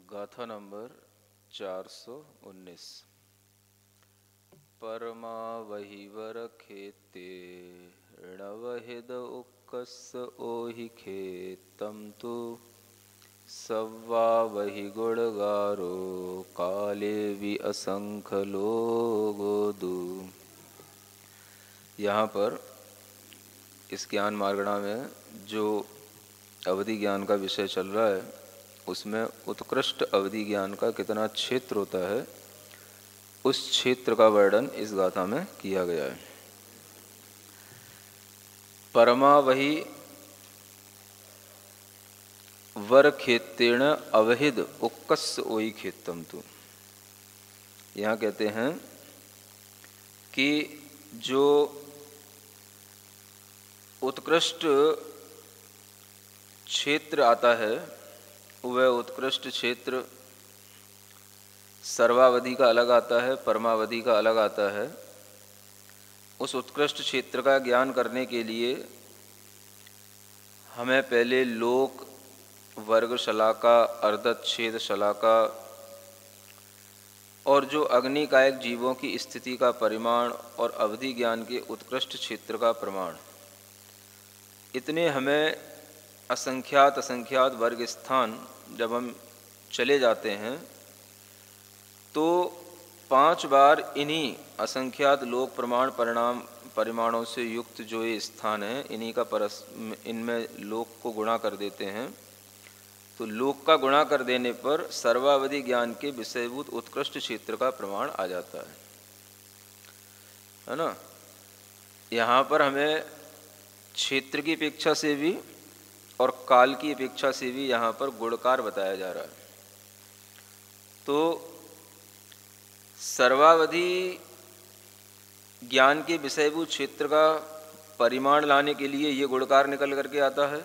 गाथा नंबर 419। परमा वहीवर खेते णवहिद उक्कस ओहि खेतम तु सव्वा वही गुणगारो काले भी असंख लोगोदु। यहाँ पर इस ज्ञान मार्गणा में जो अवधि ज्ञान का विषय चल रहा है उसमें उत्कृष्ट अवधि ज्ञान का कितना क्षेत्र होता है उस क्षेत्र का वर्णन इस गाथा में किया गया है। परमा वही वर खेतेण अवहिद उक्कस ओई खेतम तु। यहाँ कहते हैं कि जो उत्कृष्ट क्षेत्र आता है वह उत्कृष्ट क्षेत्र सर्वावधि का अलग आता है, परमावधि का अलग आता है। उस उत्कृष्ट क्षेत्र का ज्ञान करने के लिए हमें पहले लोक, वर्ग शलाका, अर्धच्छेद शलाका और जो अग्निकायक जीवों की स्थिति का परिमाण और अवधि ज्ञान के उत्कृष्ट क्षेत्र का प्रमाण, इतने हमें असंख्यात वर्ग स्थान जब हम चले जाते हैं तो 5 बार इन्हीं असंख्यात लोक प्रमाण परिणाम परिमाणों से युक्त जो ये स्थान है इन्हीं का इनमें लोक को गुणा कर देते हैं। तो लोक का गुणा कर देने पर सर्वावधि ज्ञान के विषयभूत उत्कृष्ट क्षेत्र का प्रमाण आ जाता है ना। यहाँ पर हमें क्षेत्र की अपेक्षा से भी और काल की अपेक्षा से भी यहाँ पर गुणकार बताया जा रहा है। तो सर्वावधि ज्ञान के विषयभूत क्षेत्र का परिमाण लाने के लिए ये गुणकार निकल करके आता है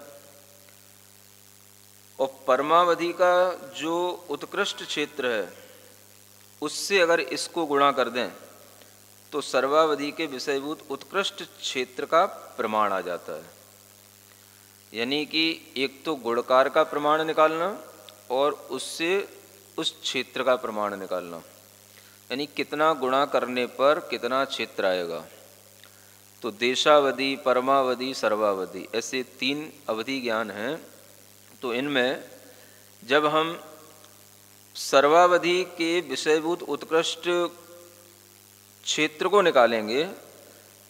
और परमावधि का जो उत्कृष्ट क्षेत्र है उससे अगर इसको गुणा कर दें तो सर्वावधि के विषयभूत उत्कृष्ट क्षेत्र का प्रमाण आ जाता है। यानी कि एक तो गुणकार का प्रमाण निकालना और उससे उस क्षेत्र का प्रमाण निकालना, यानी कितना गुणा करने पर कितना क्षेत्र आएगा। तो देशावधि, परमावधि, सर्वावधि ऐसे 3 अवधि ज्ञान हैं। तो इनमें जब हम सर्वावधि के विषयभूत उत्कृष्ट क्षेत्र को निकालेंगे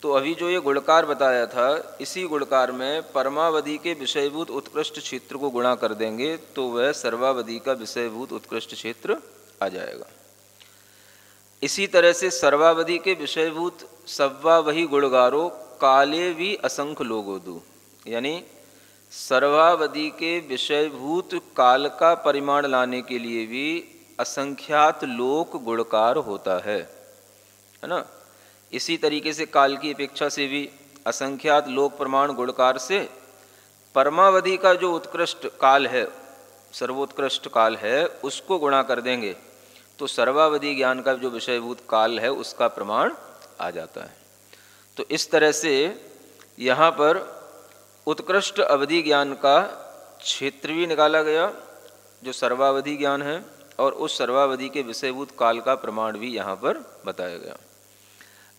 तो अभी जो ये गुणकार बताया था इसी गुणकार में परमावधि के विषयभूत उत्कृष्ट क्षेत्र को गुणा कर देंगे तो वह सर्वावधि का विषयभूत उत्कृष्ट क्षेत्र आ जाएगा। इसी तरह से सर्वावधि के विषयभूत सव्वा वही गुणगारो काले भी असंख्य लोगोदु, यानी सर्वावधि के विषयभूत काल का परिमाण लाने के लिए भी असंख्यात लोक गुणकार होता है ना। इसी तरीके से काल की अपेक्षा से भी असंख्यात लोक प्रमाण गुणकार से परमावधि का जो उत्कृष्ट काल है, सर्वोत्कृष्ट काल है, उसको गुणा कर देंगे तो सर्वावधि ज्ञान का जो विषयभूत काल है उसका प्रमाण आ जाता है। तो इस तरह से यहाँ पर उत्कृष्ट अवधि ज्ञान का क्षेत्र भी निकाला गया जो सर्वावधि ज्ञान है और उस सर्वावधि के विषयभूत काल का प्रमाण भी यहाँ पर बताया गया।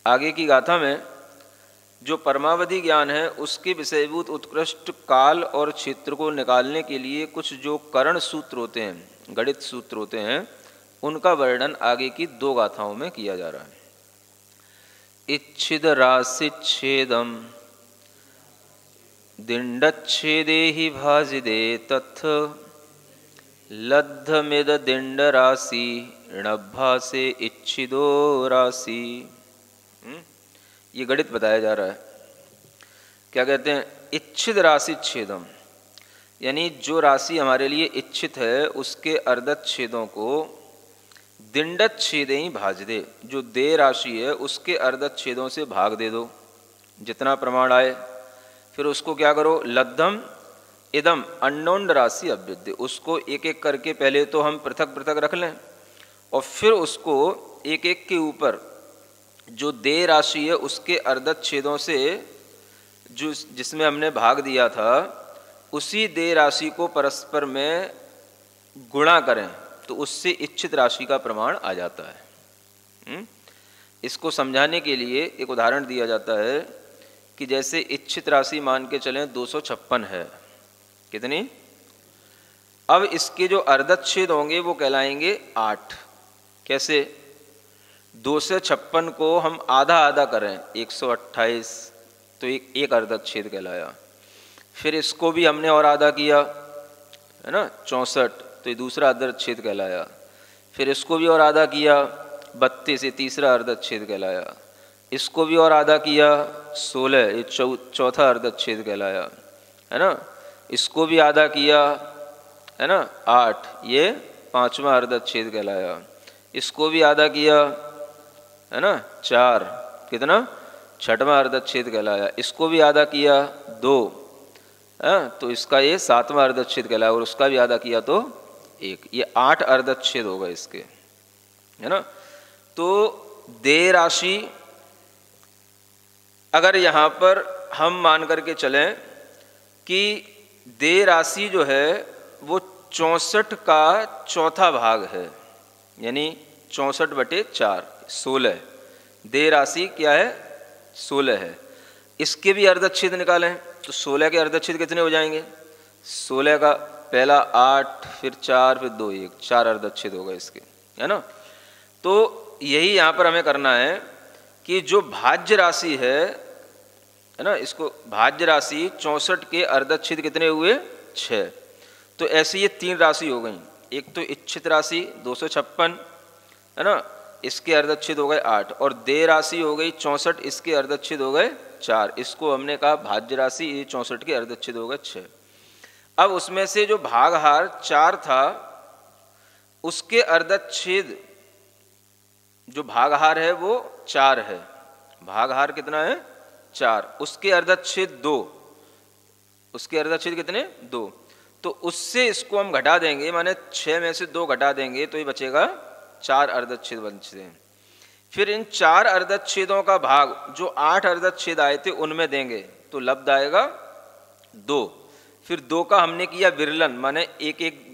आगे की गाथा में जो परमावधि ज्ञान है उसके विषयभूत उत्कृष्ट काल और क्षेत्र को निकालने के लिए कुछ जो करण सूत्र होते हैं, गणित सूत्र होते हैं, उनका वर्णन आगे की 2 गाथाओं में किया जा रहा है। इच्छिद राशिच्छेदम दिंडच्छेदे ही भाजिदे तथ लब्धमिद दिंड राशि णभासे इच्छिदो राशि। ये गणित बताया जा रहा है। क्या कहते हैं? इच्छित राशि छेदम, यानी जो राशि हमारे लिए इच्छित है उसके अर्धत छेदों को दिंडत छेदे ही भाज दे, जो दे राशि है उसके अर्धत छेदों से भाग दे दो जितना प्रमाण आए। फिर उसको क्या करो? लब्धम इदम अननोन राशि अभ्युदय, उसको एक एक करके पहले तो हम पृथक पृथक रख लें और फिर उसको एक एक के ऊपर जो दे राशि है उसके अर्धत छेदों से जो जिसमें हमने भाग दिया था उसी दे राशि को परस्पर में गुणा करें तो उससे इच्छित राशि का प्रमाण आ जाता है। इसको समझाने के लिए एक उदाहरण दिया जाता है कि जैसे इच्छित राशि मान के चलें 256 है, कितनी? अब इसके जो अर्धच्छेद होंगे वो कहलाएंगे 8। कैसे? 2 से 56 को हम आधा आधा करें 128, तो एक अर्धच्छेद कहलाया। फिर इसको भी हमने और आधा किया, है ना, 64, तो ये दूसरा अर्धच्छेद कहलाया। फिर इसको भी और आधा किया 32, ये तीसरा अर्धच्छेद कहलाया। इसको भी और आधा किया 16, ये चौथा अर्धच्छेद कहलाया, है ना। इसको भी आधा किया, है ना, 8, ये पांचवा अर्धच्छेद कहलाया। इसको भी आधा किया, है ना, 4, कितना? छठवां अर्धच्छेद कहलाया। इसको भी आधा किया 2, तो इसका ये 7वां अर्धच्छेद कहलाया। और उसका भी आधा किया तो 1, ये 8 अर्धच्छेद हो गए इसके, है ना। तो देय राशि अगर यहाँ पर हम मान करके चलें कि देय राशि जो है वो 64 का चौथा भाग है, यानी 64/4, 16। देय राशि क्या है? 16 है। इसके भी अर्धच्छेद निकालें तो 16 के अर्धच्छेद कितने हो जाएंगे? 16 का पहला 8, फिर 4, फिर 2, 1, 4 अर्धच्छेद हो गए इसके, है ना। तो यही यहाँ पर हमें करना है कि जो भाज्य राशि है ना, इसको भाज्य राशि 64 के अर्धच्छेद कितने हुए? 6। तो ऐसे ये 3 राशि हो गई। एक तो इच्छित राशि 256, है ना, इसके अर्धच्छेद हो गए 8, और देय राशि हो गई 64, इसके अर्धच्छेद हो गए 4। इसको हमने कहा भाज्य राशि, ये 64 के अर्धच्छेद हो गए 6। अब उसमें से जो भागहार 4 था उसके अर्धच्छेद, जो भागहार है वो 4 है। भागहार कितना है? 4। उसके अर्धच्छेद 2, उसके अर्धच्छेद कितने? 2। तो उससे इसको हम घटा देंगे, माने 6 में से 2 घटा देंगे तो ये बचेगा 4 अर्धच्छेद बचते हैं। फिर इन 4 अर्धच्छेदों का भाग जो 8 अर्धच्छेद आए थे उनमें देंगे तो लब्ध आएगा 2। फिर 2 का हमने किया विरलन, माने एक एक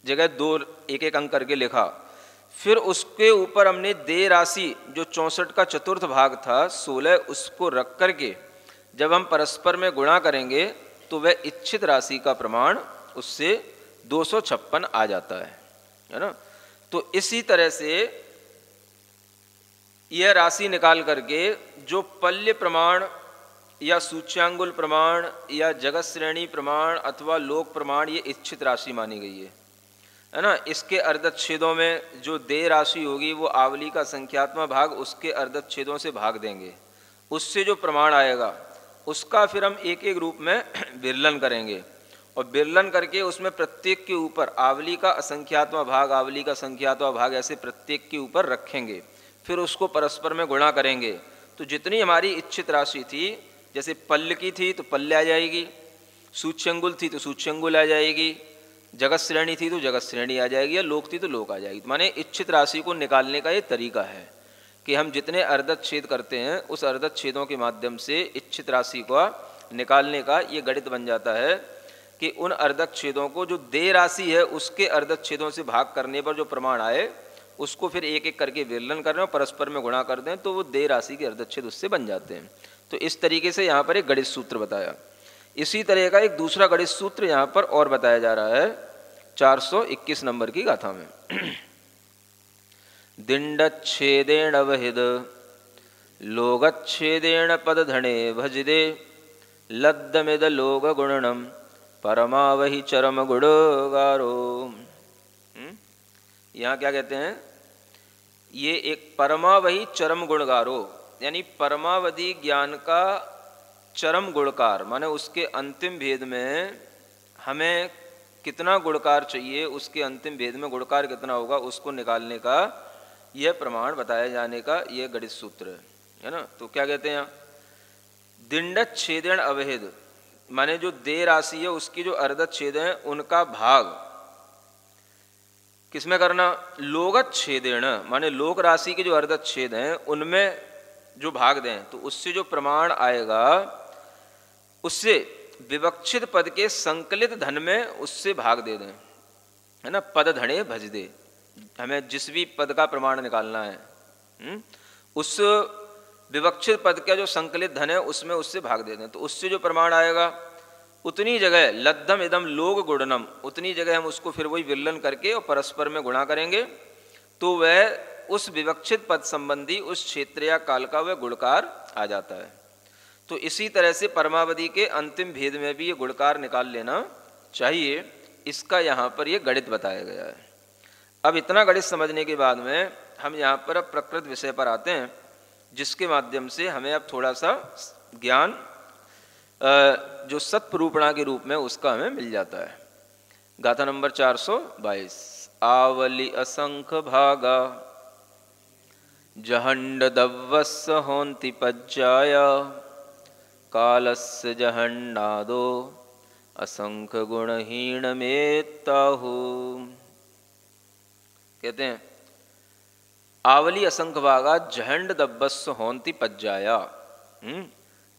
जगह 2 एक एक अंक करके लिखा। फिर उसके ऊपर हमने देय राशि जो 64 का चतुर्थ भाग था 16, उसको रख करके जब हम परस्पर में गुणा करेंगे तो वह इच्छित राशि का प्रमाण उससे 256 आ जाता है ना। तो इसी तरह से यह राशि निकाल करके जो पल्य प्रमाण या सूच्यांगुल प्रमाण या जगत श्रेणी प्रमाण अथवा लोक प्रमाण, ये इच्छित राशि मानी गई है ना। इसके अर्धच्छेदों में जो देय राशि होगी वो आवली का संख्यात्मक भाग उसके अर्धच्छेदों से भाग देंगे, उससे जो प्रमाण आएगा उसका फिर हम एक एक रूप में विरलन करेंगे और विरलन करके उसमें प्रत्येक के ऊपर आवली का असंख्यात्मक भाग, आवली का संख्यात्मक भाग, ऐसे प्रत्येक के ऊपर रखेंगे। फिर उसको परस्पर में गुणा करेंगे तो जितनी हमारी इच्छित राशि थी, जैसे पल्य की थी तो पल्य आ जाएगी, सूच्यंगुल थी तो सूच्यंगुल आ जाएगी, जगत श्रेणी थी तो जगत श्रेणी आ जाएगी, या लोक थी तो लोक आ जाएगी। माने इच्छित राशि को निकालने का ये तरीका है कि हम जितने अर्धच्छेद करते हैं उस अर्धच्छेदों के माध्यम से इच्छित राशि को निकालने का ये गणित बन जाता है कि उन अर्धच्छेदों को जो देय राशि है उसके अर्धच्छेदों से भाग करने पर जो प्रमाण आए उसको फिर एक एक करके विरलन कर रहे हैं और परस्पर में गुणा कर दें तो वो देय राशि के अर्धच्छेद उससे बन जाते हैं। तो इस तरीके से यहाँ पर एक गणित सूत्र बताया। इसी तरह का एक दूसरा गणित सूत्र यहाँ पर और बताया जा रहा है 421 नंबर की गाथा में। दिंडच्छेदेण अवहिद लोगच्छेदेण पदधणे भजदे लद्दमिद लोग गुणनम परमावहि चरम गुणगारो। यहाँ क्या कहते हैं? ये एक परमावहि चरम गुणगारो, यानी परमावधि ज्ञान का चरम गुणकार, माने उसके अंतिम भेद में हमें कितना गुणकार चाहिए, उसके अंतिम भेद में गुणकार कितना होगा, उसको निकालने का यह प्रमाण बताया जाने का यह गणित सूत्र है ना। तो क्या कहते हैं यहाँ? दिंडच्छेदेण अवहिद, माने जो देय राशि है उसकी जो अर्धच्छेद है उनका भाग किसमें करना? लोगच्छेदेण, माने लोक राशि के जो अर्धच्छेद हैं उनमें जो भाग दें तो उससे जो प्रमाण आएगा उससे विवक्षित पद के संकलित धन में उससे भाग दे दें, है ना, पद धणे भज दे, हमें जिस भी पद का प्रमाण निकालना है, उस विवक्षित पद का जो संकलित धन है उसमें उससे भाग दे दें, तो उससे जो प्रमाण आएगा उतनी जगह लद्धम इदम लोग गुणनम, उतनी जगह हम उसको फिर वही विललन करके और परस्पर में गुणा करेंगे, तो वह उस विवक्षित पद संबंधी उस क्षेत्र या काल का वह गुणकार आ जाता है। तो इसी तरह से परमावधि के अंतिम भेद में भी ये गुणकार निकाल लेना चाहिए, इसका यहाँ पर ये गणित बताया गया है। अब इतना गणित समझने के बाद में हम यहाँ पर अब प्रकृत विषय पर आते हैं, जिसके माध्यम से हमें अब थोड़ा सा ज्ञान जो सत्प्रूपणा के रूप में उसका हमें मिल जाता है। गाथा नंबर 422। आवली असंख्य भागा जहंड दव्वस्स होन्ति पज्जाया कालस्य जहन्नादो असंख्य गुणहीन मेत्ताहु। कहते हैं आवली असंख्य भागा जहंड दव्वस्स होन्ति पज्जाया।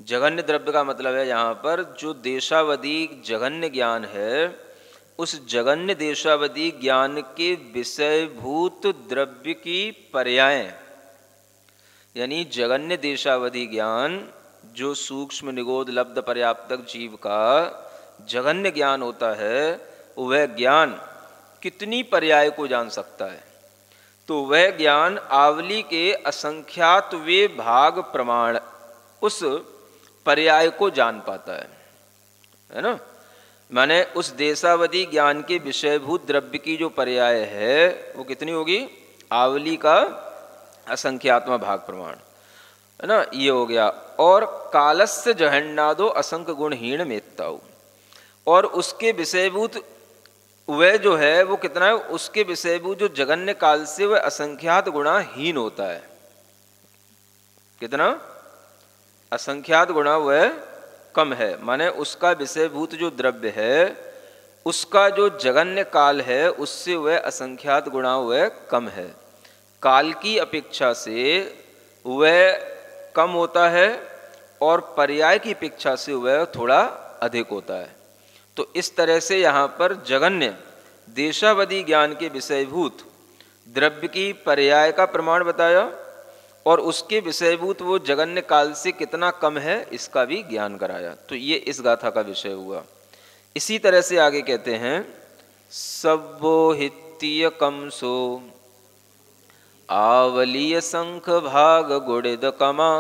जघन्य द्रव्य का मतलब है यहाँ पर जो देशावधि जघन्य ज्ञान है, उस जघन्य देशावधि ज्ञान के विषयभूत द्रव्य की पर्याय, यानी जघन्य देशावधि ज्ञान जो सूक्ष्म निगोद लब्ध पर्याप्तक जीव का जघन्य ज्ञान होता है, वह ज्ञान कितनी पर्याय को जान सकता है, तो वह ज्ञान आवली के असंख्यात वे भाग प्रमाण उस पर्याय को जान पाता है ना। माने उस देशावधि ज्ञान के विषयभूत द्रव्य की जो पर्याय है वो कितनी होगी, आवली का असंख्यात्म भाग प्रमाण, है ना, ये हो गया। और कालस्य जहन्नादो असंख्य गुणहीन मेत्ताऊ, और उसके विषयभूत वह जो है वो कितना है, उसके विषयभूत जो जगन्य काल से वह असंख्यात गुणाहीन होता है। कितना असंख्यात गुणा वह कम है, माने उसका विषयभूत जो द्रव्य है उसका जो जगन्य काल है उससे वह असंख्यात गुणा वह कम है, काल की अपेक्षा से वह कम होता है और पर्याय की अपेक्षा से वह थोड़ा अधिक होता है। तो इस तरह से यहाँ पर जगन्य देशावधि ज्ञान के विषयभूत द्रव्य की पर्याय का प्रमाण बताया और उसके विषयभूत वो जगन्य काल से कितना कम है इसका भी ज्ञान कराया। तो ये इस गाथा का विषय हुआ। इसी तरह से आगे कहते हैं सब्बोहित्य कमसो आवलीय संख भाग गुणिद कमा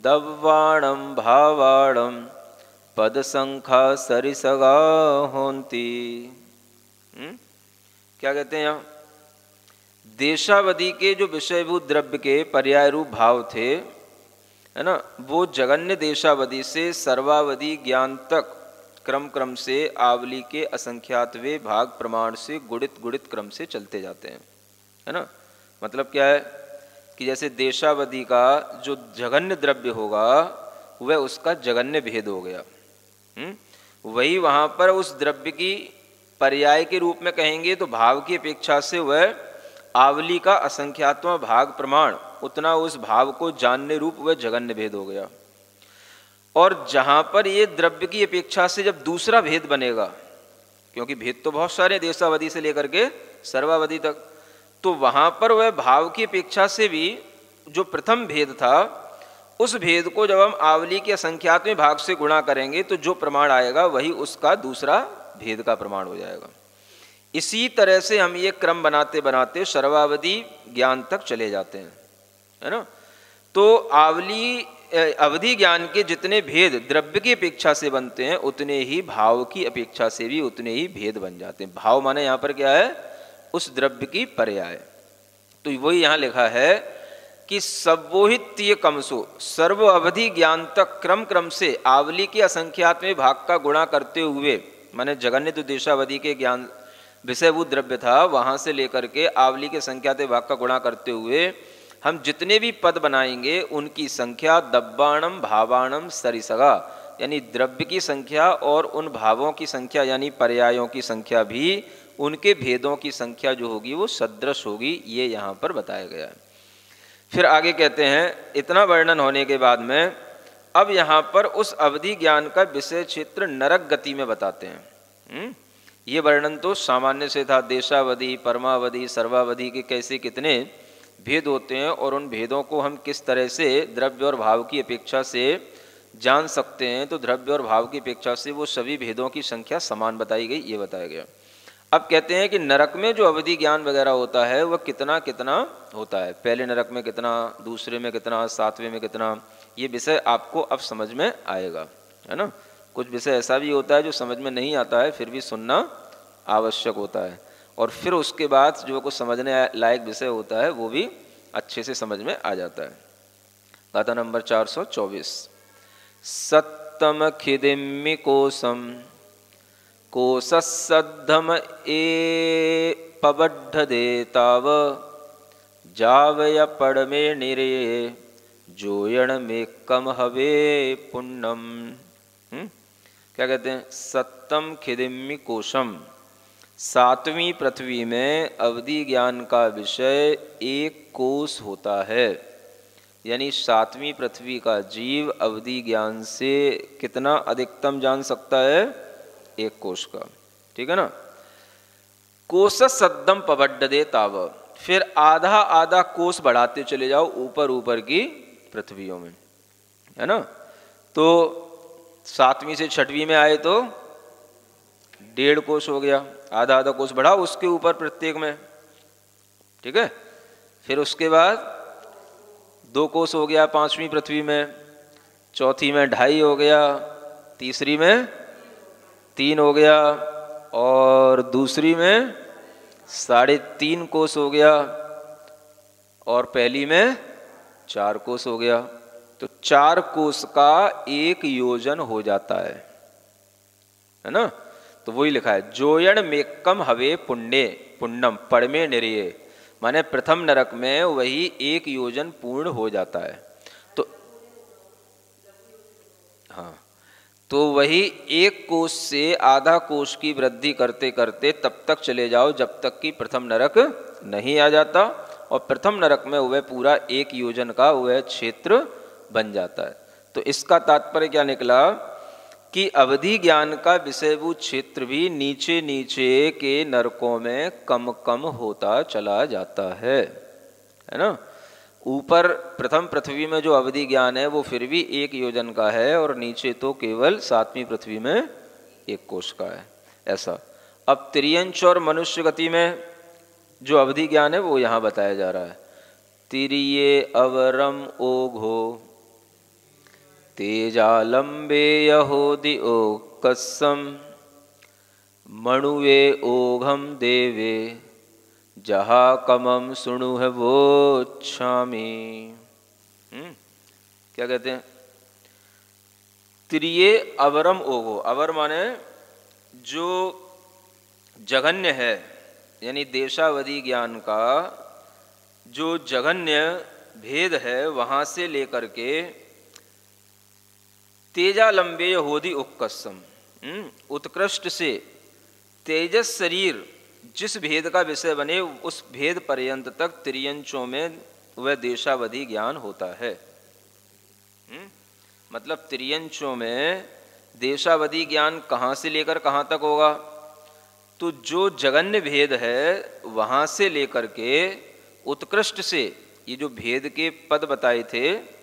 दव्वाणम भावाणम पद संख्या सरिसगा होन्ति। क्या कहते हैं यहाँ, देशावधि के जो विषयभूत द्रव्य के पर्याय रूप भाव थे, है ना, वो जगन्य देशावधि से सर्वावधि ज्ञान तक क्रम क्रम से आवली के असंख्यातवे भाग प्रमाण से गुणित गुणित क्रम से चलते जाते हैं, है ना। मतलब क्या है कि जैसे देशावधि का जो जगन्य द्रव्य होगा वह उसका जगन्य भेद हो गया, वही वहाँ पर उस द्रव्य की पर्याय के रूप में कहेंगे तो भाव की अपेक्षा से वह आवली का असंख्यात्म भाग प्रमाण उतना उस भाव को जानने रूप वह जगन्य भेद हो गया। और जहाँ पर ये द्रव्य की अपेक्षा से जब दूसरा भेद बनेगा, क्योंकि भेद तो बहुत सारे देशावधि से लेकर के सर्वावधि तक, तो वहाँ पर वह भाव की अपेक्षा से भी जो प्रथम भेद था उस भेद को जब हम आवली के असंख्यात्म भाग से गुणा करेंगे तो जो प्रमाण आएगा वही उसका दूसरा भेद का प्रमाण हो जाएगा। इसी तरह से हम ये क्रम बनाते बनाते सर्वावधि ज्ञान तक चले जाते हैं, है ना। तो आवली अवधि ज्ञान के जितने भेद द्रव्य की अपेक्षा से बनते हैं उतने ही भाव की अपेक्षा से भी उतने ही भेद बन जाते हैं। भाव माने यहाँ पर क्या है, उस द्रव्य की पर्याय। तो वही यहाँ लिखा है कि सब्बोहित्य कमसो, सर्व अवधि ज्ञान तक क्रम क्रम से आवली के असंख्यात्म भाग का गुणा करते हुए, माने जगन्य तो देशावधि के ज्ञान विषयभूत द्रव्य था, वहाँ से लेकर के आवली के संख्यात्म भाग का गुणा करते हुए हम जितने भी पद बनाएंगे उनकी संख्या दब्बाणम भावाणम सरिसगा, यानी द्रव्य की संख्या और उन भावों की संख्या यानी पर्यायों की संख्या भी उनके भेदों की संख्या जो होगी वो सदृश होगी, ये यहाँ पर बताया गया है। फिर आगे कहते हैं इतना वर्णन होने के बाद में अब यहाँ पर उस अवधि ज्ञान का विषय क्षेत्र नरक गति में बताते हैं ये वर्णन तो सामान्य से था, देशावधि, परमावधि, सर्वावधि के कैसे कितने भेद होते हैं और उन भेदों को हम किस तरह से द्रव्य और भाव की अपेक्षा से जान सकते हैं। तो द्रव्य और भाव की अपेक्षा से वो सभी भेदों की संख्या समान बताई गई, ये बताया गया। अब कहते हैं कि नरक में जो अवधि ज्ञान वगैरह होता है वह कितना कितना होता है, पहले नरक में कितना, दूसरे में कितना, सातवें में कितना, ये विषय आपको अब समझ में आएगा, है ना। कुछ विषय ऐसा भी होता है जो समझ में नहीं आता है, फिर भी सुनना आवश्यक होता है, और फिर उसके बाद जो कुछ समझने लायक विषय होता है वो भी अच्छे से समझ में आ जाता है। गाथा नंबर 424। सत्तम खिदिम्मि कोशम कोशस्सद्धम ए पबड्ढदे ताव जावय पड़मे निरे जोयण में कम हवे पुण्यम। क्या कहते हैं? सत्तम खिदिम्मि कोशम, सातवीं पृथ्वी में अवधि ज्ञान का विषय एक कोश होता है, यानी सातवीं पृथ्वी का जीव अवधि ज्ञान से कितना अधिकतम जान सकता है? एक कोश का, ठीक है ना। कोश सद्दम पबड्डदे ताव, फिर आधा आधा कोश बढ़ाते चले जाओ ऊपर ऊपर की पृथ्वियों में, है ना। तो सातवीं से छठवीं में आए तो 1.5 कोश हो गया, आधा आधा कोश बढ़ाओ उसके ऊपर प्रत्येक में, ठीक है। फिर उसके बाद 2 कोश हो गया पांचवीं पृथ्वी में, चौथी में 2.5 हो गया, तीसरी में 3 हो गया, और दूसरी में 3.5 कोश हो गया, और पहली में 4 कोश हो गया। तो 4 कोश का एक योजन हो जाता है ना। तो वही लिखा है, जोयण मेकम हवे पुण्य पुण्यम पड़मे निरिये, माने प्रथम नरक में वही एक योजन पूर्ण हो जाता है। तो हाँ, तो वही एक कोश से आधा कोश की वृद्धि करते करते तब तक चले जाओ जब तक कि प्रथम नरक नहीं आ जाता, और प्रथम नरक में वह पूरा एक योजन का वह क्षेत्र बन जाता है। तो इसका तात्पर्य क्या निकला कि अवधि ज्ञान का विषयभूत क्षेत्र भी नीचे नीचे के नरकों में कम कम होता चला जाता है ना। ऊपर प्रथम पृथ्वी में जो अवधि ज्ञान है वो फिर भी एक योजन का है, और नीचे तो केवल सातवीं पृथ्वी में 1 कोश का है, ऐसा। अब तिर्यंच और मनुष्य गति में जो अवधि ज्ञान है वो यहाँ बताया जा रहा है। तिरिये अवरम ओघो तेजालंबे यहोदि ओकस्सम मणुवे ओघम देवे जहा कमम सुणुह वोच्छामि। क्या कहते हैं? त्रिये अवरम ओघो, अवर माने जो जघन्य है, यानी देशावधि ज्ञान का जो जघन्य भेद है वहां से लेकर के तेजालंबे यहोदि उक्कस्सम, उत्कृष्ट से तेजस शरीर जिस भेद का विषय बने उस भेद पर्यंत तक तिर्यंचों में वह देशावधि ज्ञान होता है। मतलब तिर्यंचों में देशावधि ज्ञान कहाँ से लेकर कहाँ तक होगा? तो जो जगन्य भेद है वहाँ से लेकर के उत्कृष्ट से, ये जो भेद के पद बताए थे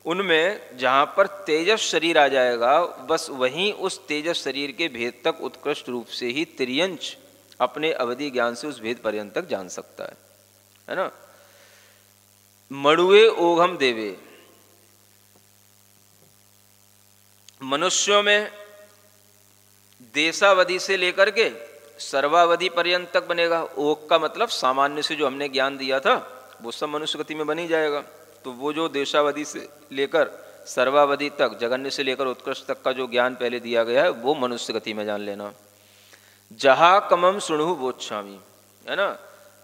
उनमें जहाँ पर तेजस शरीर आ जाएगा बस वहीं उस तेजस शरीर के भेद तक उत्कृष्ट रूप से ही तिर्यंच अपने अवधि ज्ञान से उस भेद पर्यंत तक जान सकता है ना। मणुए ओघम देवे, मनुष्यों में देशावधि से लेकर के सर्वावधि पर्यंत तक बनेगा। ओघ का मतलब सामान्य से जो हमने ज्ञान दिया था वो सब मनुष्य गति में बन ही जाएगा। तो वो जो देशावधि से लेकर सर्वावधि तक, जगन्य से लेकर उत्कृष्ट तक का जो ज्ञान पहले दिया गया है वो मनुष्य गति में जान लेना। जहा कमम सुणु वोच्छामि, है ना।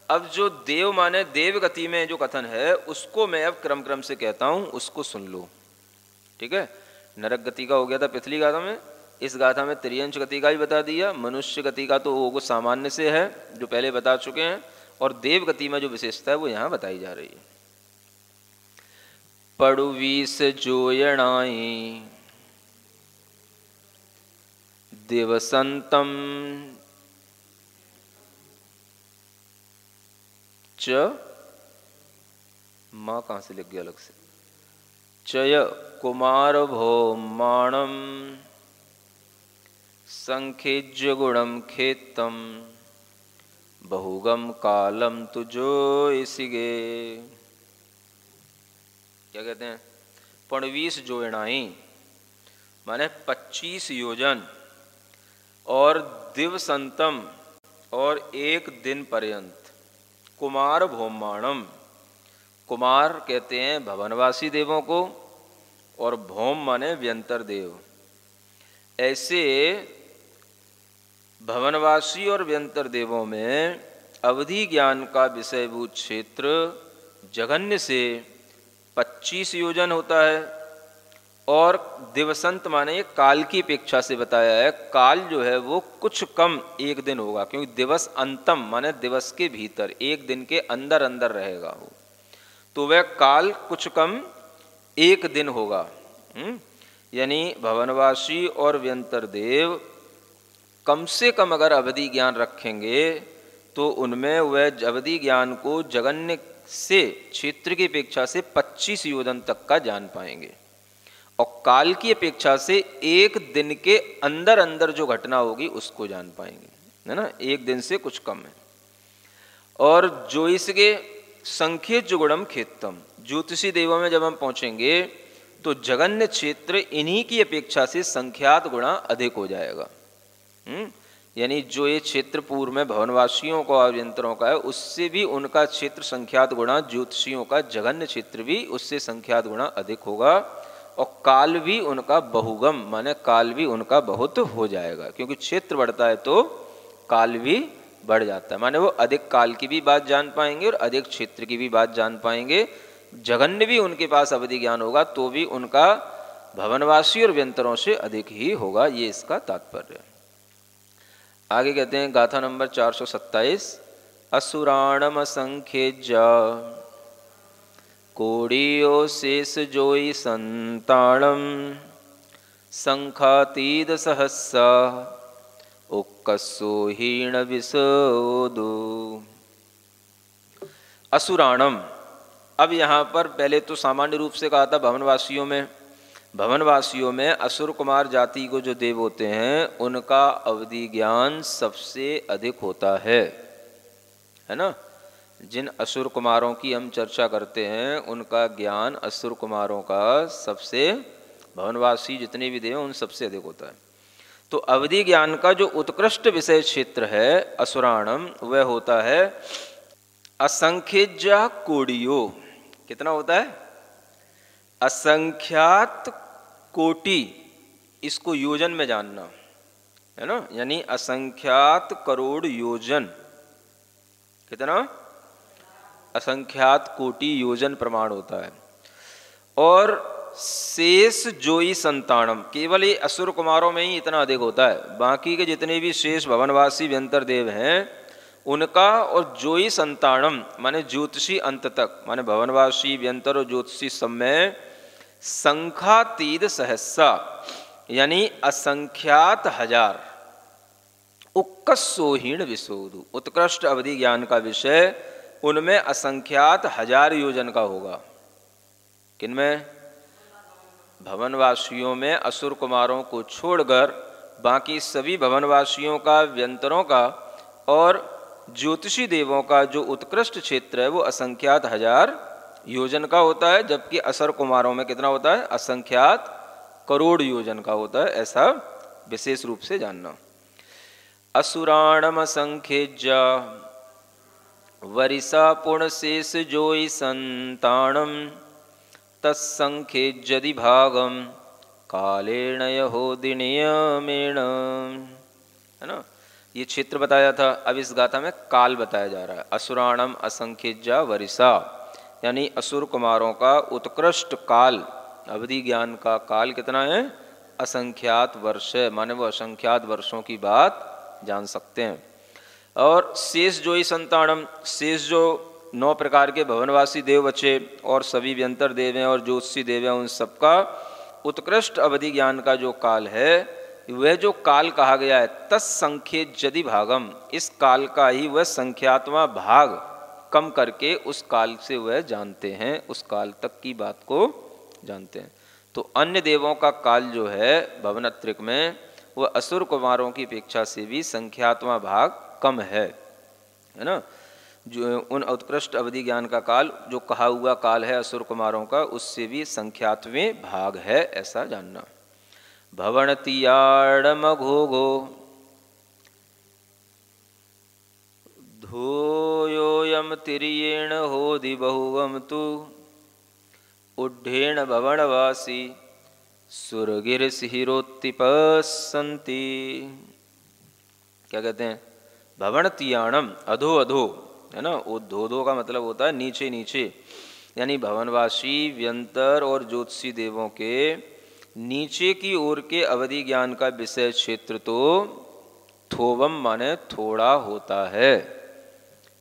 अब जो देव माने देव गति में जो कथन है उसको मैं अब क्रम क्रम से कहता हूं, उसको सुन लो, ठीक है। नरक गति का हो गया था पिछली गाथा में, इस गाथा में तिर्यंच गति का ही बता दिया। मनुष्य गति का तो वो सामान्य से है जो पहले बता चुके हैं, और देव गति में जो विशेषता है वो यहाँ बताई जा रही है। पड़ुवीस जोयणाई, दिवसंतम च माँ कहाँ से लिख गया अलग से, चय कुमार भौमाणम संखेज्य गुणम खेतम बहुगम कालम तुझो इसिगे। क्या कहते हैं, 25 जोयणाई माने 25 योजन और दिवसंतम और 1 दिन पर्यंत। कुमार भौमाणम, कुमार कहते हैं भवनवासी देवों को और भौम माने व्यंतर देव। ऐसे भवनवासी और व्यंतर देवों में अवधि ज्ञान का विषयभूत क्षेत्र जघन्य से 25 योजन होता है और दिवसंत माने काल की अपेक्षा से बताया है, काल जो है वो कुछ कम 1 दिन होगा, क्योंकि दिवस अंतम माने दिवस के भीतर 1 दिन के अंदर अंदर रहेगा वो, तो वह काल कुछ कम 1 दिन होगा। यानी भवनवासी और व्यंतर देव कम से कम अगर अवधि ज्ञान रखेंगे तो उनमें वह अवधि ज्ञान को जगन्य से क्षेत्र की अपेक्षा से 25 योजन तक का जान पाएंगे और काल की अपेक्षा से 1 दिन के अंदर अंदर जो घटना होगी उसको जान पाएंगे, है ना, 1 दिन से कुछ कम है। और जो इसके संख्येज गुणम खेतम, ज्योतिषी देवों में जब हम पहुंचेंगे तो जगन्य क्षेत्र इन्हीं की अपेक्षा से संख्यात गुणा अधिक हो जाएगा। यानी जो ये क्षेत्र पूर्व में भवनवासियों का और यंत्रों का है उससे भी उनका क्षेत्र संख्यात गुणा, ज्योतिषियों का जगन्य क्षेत्र भी उससे संख्यात गुणा अधिक होगा और काल भी उनका बहुगम माने काल भी उनका बहुत हो जाएगा, क्योंकि क्षेत्र बढ़ता है तो काल भी बढ़ जाता है, माने वो अधिक काल की भी बात जान पाएंगे और अधिक क्षेत्र की भी बात जान पाएंगे। जघन्य भी उनके पास अवधि ज्ञान होगा तो भी उनका भवनवासी और व्यंतरों से अधिक ही होगा, ये इसका तात्पर्य है। आगे कहते हैं गाथा नंबर 427, असुराणम संख्येज्या कोड़ियो शेष जोई संताणम संखातीद सहस्सा उक्कसो हीण विसोदो। असुराणम, अब यहाँ पर पहले तो सामान्य रूप से कहा था भवनवासियों में असुर कुमार जाति को जो देव होते हैं उनका अवधि ज्ञान सबसे अधिक होता है ना। जिन असुर कुमारों की हम चर्चा करते हैं उनका ज्ञान असुर कुमारों का सबसे, भवनवासी जितने भी देव उन सबसे अधिक होता है। तो अवधि ज्ञान का जो उत्कृष्ट विषय क्षेत्र है असुराणम, वह होता है असंख्येज्या कोटियो। कितना होता है? असंख्यात कोटि, इसको योजन में जानना है ना, यानी असंख्यात करोड़ योजन। कितना? असंख्यात कोटि योजन प्रमाण होता है। और शेष जोई संतानम, केवल ये असुर कुमारों में ही इतना अधिक होता है, बाकी के जितने भी शेष भवनवासी व्यंतर देव हैं उनका और जोई संतानम माने ज्योतिषी अंत तक, माने भवनवासी व्यंतर और ज्योतिषी सब में संख्यातीत सहस्सा यानी असंख्यात हजार। उक्कसोहीण विशोधु, उत्कृष्ट अवधि ज्ञान का विषय उनमें असंख्यात 1000 योजन का होगा। किनमें? भवनवासियों में असुर कुमारों को छोड़कर बाकी सभी भवनवासियों का, व्यंतरों का और ज्योतिषी देवों का जो उत्कृष्ट क्षेत्र है वो असंख्यात 1000 योजन का होता है, जबकि असुर कुमारों में कितना होता है? असंख्यात करोड़ योजन का होता है। ऐसा विशेष रूप से जानना। असुराणम संख्येज्या वरिसा पुण्यशेष जोई संतानम तत्संख्येज्यदि भागम कालेन यहोदि नियमेन, है ना। ये क्षेत्र बताया था, अब इस गाथा में काल बताया जा रहा है। असुराणम असंख्येज्या वरिसा यानी असुर कुमारों का उत्कृष्ट काल, अवधि ज्ञान का काल कितना है? असंख्यात वर्ष है, माने वो असंख्यात वर्षों की बात जान सकते हैं। और शेष जोई संतानम, शेष जो 9 प्रकार के भवनवासी देव बचे और सभी व्यंतर देव हैं और ज्योतिषी देव हैं, उन सबका उत्कृष्ट अवधि ज्ञान का जो काल है वह जो काल कहा गया है तत्संख्येज्यदि भागम, इस काल का ही वह संख्यात्मा भाग कम करके उस काल से वह जानते हैं, उस काल तक की बात को जानते हैं। तो अन्य देवों का काल जो है भवनत्रिक में वह असुर कुमारों की अपेक्षा से भी संख्यात्मक भाग कम है ना। जो उन उत्कृष्ट अवधि ज्ञान का काल जो कहा हुआ काल है असुर कुमारों का, उससे भी संख्यात्वें भाग है, ऐसा जानना। भवनतीयाड़मघोघो धोयोयम तिर्येण होदि बहुवम तु उड्ढेण भवनवासी सुरगिरसिहिरोत्तिपसन्ति। क्या कहते हैं? भवनतीयाणम, अधो अधो है ना। उद्धोधो का मतलब होता है नीचे नीचे, यानी भवनवासी व्यंतर और ज्योतिषी देवों के नीचे की ओर के अवधि ज्ञान का विषय क्षेत्र तो थोवम माने थोड़ा होता है।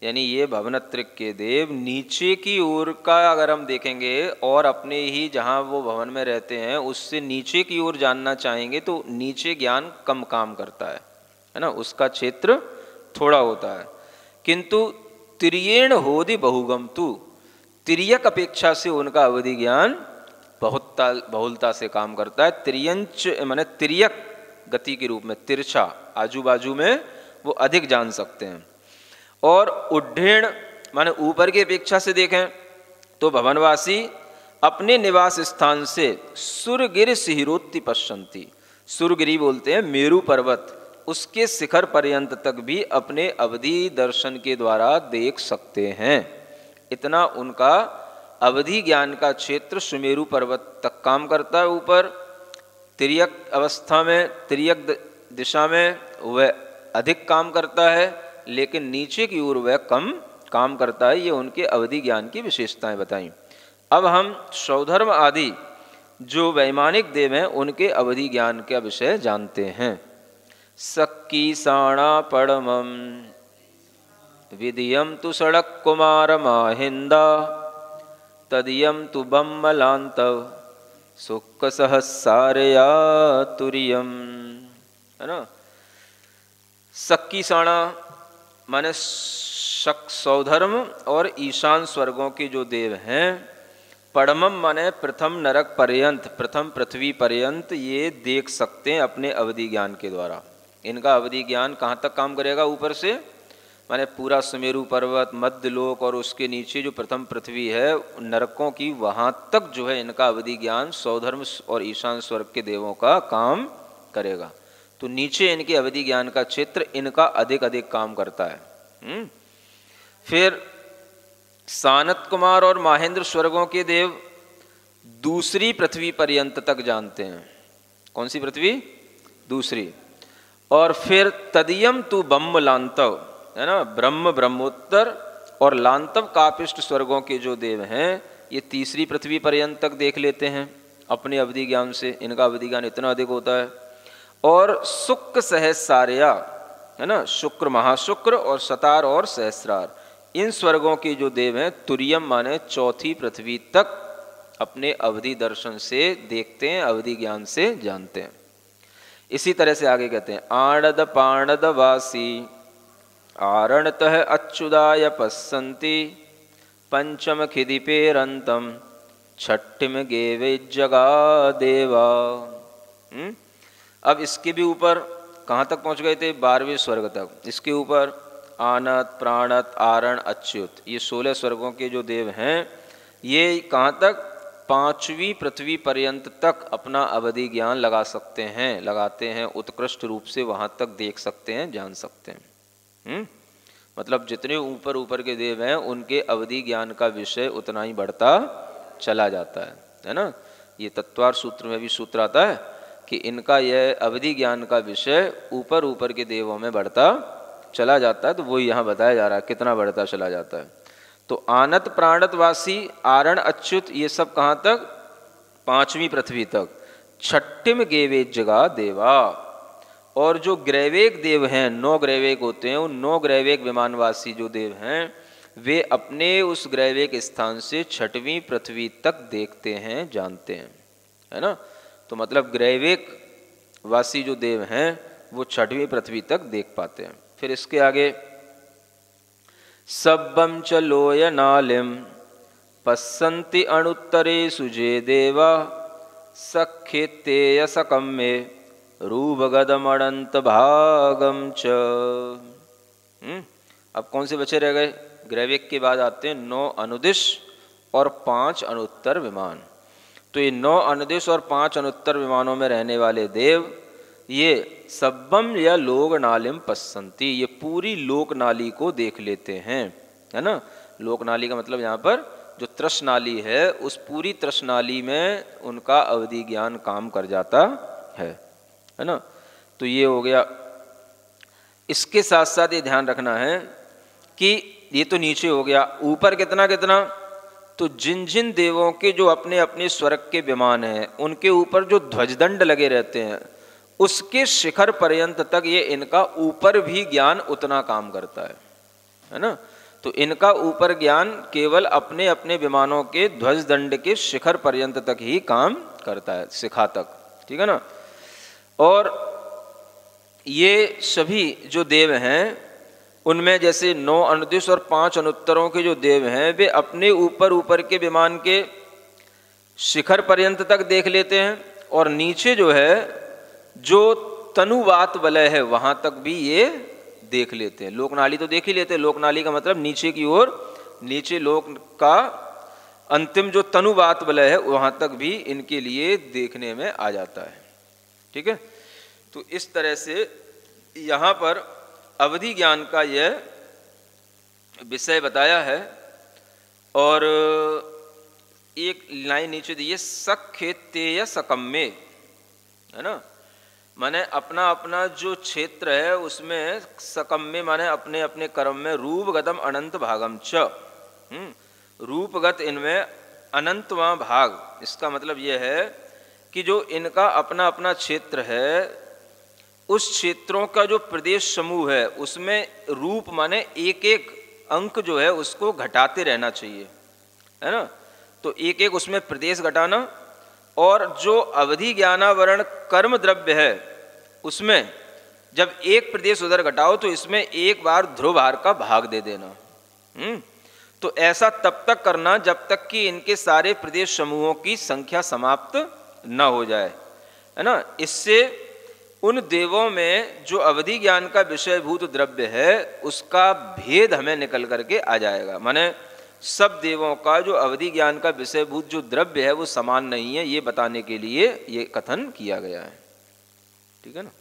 यानी ये भवनत्रिक के देव नीचे की ओर का अगर हम देखेंगे और अपने ही जहाँ वो भवन में रहते हैं उससे नीचे की ओर जानना चाहेंगे तो नीचे ज्ञान कम काम करता है ना, उसका क्षेत्र थोड़ा होता है। किंतु तिर्येण होदि बहुगम तु, तिर्यक अपेक्षा से उनका अवधि ज्ञान बहुलता से काम करता है। तिर्यंच माने तिर्यक गति के रूप में, तिरछा आजू बाजू में वो अधिक जान सकते हैं। और उड्ढेण माने ऊपर की अपेक्षा से देखें तो भवनवासी अपने निवास स्थान से सुरगिर सिहिरोत्ति पश्यन्ति, सुरगिरी बोलते हैं मेरु पर्वत, उसके शिखर पर्यंत तक भी अपने अवधि दर्शन के द्वारा देख सकते हैं। इतना उनका अवधि ज्ञान का क्षेत्र सुमेरु पर्वत तक काम करता है। ऊपर तिर्यक अवस्था में, तिर्यक दिशा में वह अधिक काम करता है, लेकिन नीचे की ओर वह कम काम करता है। ये उनके अवधि ज्ञान की विशेषताएं बताई। अब हम सौधर्म आदि जो वैमानिक देव हैं उनके अवधि ज्ञान का विषय जानते हैं। सक्कीसाणा पड़मम विधियम तु सड़क कुमार माहिंदा तदियम तु बम्मलांतव सुख सहसारया तुरियम, है ना। सक्कीसाणा माने सौधर्म और ईशान स्वर्गों के जो देव हैं, पड़मम माने प्रथम नरक पर्यंत, प्रथम पृथ्वी पर्यंत ये देख सकते हैं अपने अवधि ज्ञान के द्वारा। इनका अवधि ज्ञान कहाँ तक काम करेगा? ऊपर से माने पूरा सुमेरु पर्वत, मध्यलोक और उसके नीचे जो प्रथम पृथ्वी है नरकों की, वहाँ तक जो है इनका अवधि ज्ञान सौधर्म और ईशान स्वर्ग के देवों का काम करेगा। तो नीचे इनके अवधि ज्ञान का क्षेत्र इनका अधिक अधिक काम करता है। फिर सानत कुमार और महेंद्र स्वर्गों के देव दूसरी पृथ्वी पर्यंत तक जानते हैं। कौन सी पृथ्वी? दूसरी। और फिर तदियम तु ब्रह्म लांतव, है ना, ब्रह्म ब्रह्मोत्तर और लांतव कापिष्ट स्वर्गों के जो देव हैं ये तीसरी पृथ्वी पर्यंत तक देख लेते हैं अपने अवधि ज्ञान से। इनका अवधि ज्ञान इतना अधिक होता है। और शुक्र सहस्रार्या, है ना, शुक्र महाशुक्र और सतार और सहस्रार, इन स्वर्गों के जो देव हैं तुरियम माने चौथी पृथ्वी तक अपने अवधि दर्शन से देखते हैं, अवधि ज्ञान से जानते हैं। इसी तरह से आगे कहते हैं आणद पाणद वासी आरणतः अच्युदाय पश्यन्ति पंचम खिदिपेरंतम छठिम गेवे जगा देवा। अब इसके भी ऊपर कहाँ तक पहुँच गए थे? 12वें स्वर्ग तक। इसके ऊपर आनत, प्राणत, आरण, अच्युत, ये 16 स्वर्गों के जो देव हैं ये कहाँ तक? 5वीं पृथ्वी पर्यंत तक अपना अवधि ज्ञान लगा सकते हैं, लगाते हैं, उत्कृष्ट रूप से वहाँ तक देख सकते हैं, जान सकते हैं। मतलब जितने ऊपर ऊपर के देव हैं उनके अवधि ज्ञान का विषय उतना ही बढ़ता चला जाता है ना। ये तत्वार सूत्र में भी सूत्र आता है कि इनका यह अवधि ज्ञान का विषय ऊपर ऊपर के देवों में बढ़ता चला जाता है। तो वही यहाँ बताया जा रहा है कितना बढ़ता चला जाता है। तो आनत, प्राणत वासी, आरण, अच्युत, ये सब कहाँ तक? 5वीं पृथ्वी तक। छठिम गेवे जगा देवा। और जो ग्रैवेक देव हैं, 9 ग्रैवेक होते हैं, उन 9 ग्रैवेक विमानवासी जो देव हैं वे अपने उस ग्रैवेक स्थान से 6वीं पृथ्वी तक देखते हैं, जानते हैं, है ना। तो मतलब ग्रैवेक वासी जो देव हैं वो 6वीं पृथ्वी तक देख पाते हैं। फिर इसके आगे सब्बं च लोयनालिं पश्यन्ति अणुत्तरेषु जे देवा सख्येत्येयसकं मे रूपगदमणंत भागम च। अब कौन से बचे रह गए? ग्रैविक के बाद आते हैं 9 अनुदिश और 5 अनुत्तर विमान। तो ये 9 अनुदिश और 5 अनुत्तर विमानों में रहने वाले देव ये सब्बम या लोक नालिम पश्यन्ति, ये पूरी लोक नाली को देख लेते हैं, है ना। लोक नाली का मतलब यहाँ पर जो तृष नाली है उस पूरी तृष नाली में उनका अवधि ज्ञान काम कर जाता है ना। तो ये हो गया। इसके साथ साथ ये ध्यान रखना है कि ये तो नीचे हो गया, ऊपर कितना कितना, तो जिन जिन देवों के जो अपने अपने स्वर्ग के विमान हैं उनके ऊपर जो ध्वजदंड लगे रहते हैं उसके शिखर पर्यंत तक ये इनका ऊपर भी ज्ञान उतना काम करता है ना। तो इनका ऊपर ज्ञान केवल अपने अपने विमानों के ध्वजदंड के शिखर पर्यंत तक ही काम करता है, शिखा तक, ठीक है ना। और ये सभी जो देव हैं उनमें जैसे 9 अनुदिश और 5 अनुत्तरों के जो देव हैं वे अपने ऊपर के विमान के शिखर पर्यंत तक देख लेते हैं, और नीचे जो है जो तनुवात वलय है वहां तक भी ये देख लेते हैं। लोकनाली तो देख ही लेते हैं, लोकनाली का मतलब नीचे की ओर, नीचे लोक का अंतिम जो तनुवात वलय है वहां तक भी इनके लिए देखने में आ जाता है, ठीक है। तो इस तरह से यहाँ पर अवधि ज्ञान का यह विषय बताया है। और एक लाइन नीचे दी है, सख्येत्येय सकम्मे, है ना, माने अपना अपना जो क्षेत्र है उसमें सकम्मे माने अपने अपने कर्म में रूपगतम अनंत भागम च, रूपगत इनमें अनंतवां भाग। इसका मतलब यह है कि जो इनका अपना अपना क्षेत्र है उस क्षेत्रों का जो प्रदेश समूह है उसमें रूप माने एक एक अंक जो है उसको घटाते रहना चाहिए, है ना। तो एक एक उसमें प्रदेश घटाना, और जो अवधि ज्ञानावरण कर्म द्रव्य है उसमें जब एक प्रदेश उधर घटाओ तो इसमें एक बार ध्रुवभार का भाग दे देना। तो ऐसा तब तक करना जब तक कि इनके सारे प्रदेश समूहों की संख्या समाप्त न हो जाए, है ना। इससे उन देवों में जो अवधि ज्ञान का विषयभूत द्रव्य है उसका भेद हमें निकल करके आ जाएगा। माने सब देवों का जो अवधि ज्ञान का विषयभूत जो द्रव्य है वो समान नहीं है, ये बताने के लिए ये कथन किया गया है, ठीक है ना।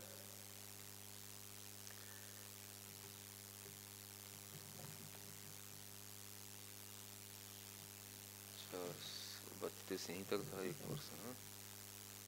बत्तीस यहीं तक था, एक वर्ष।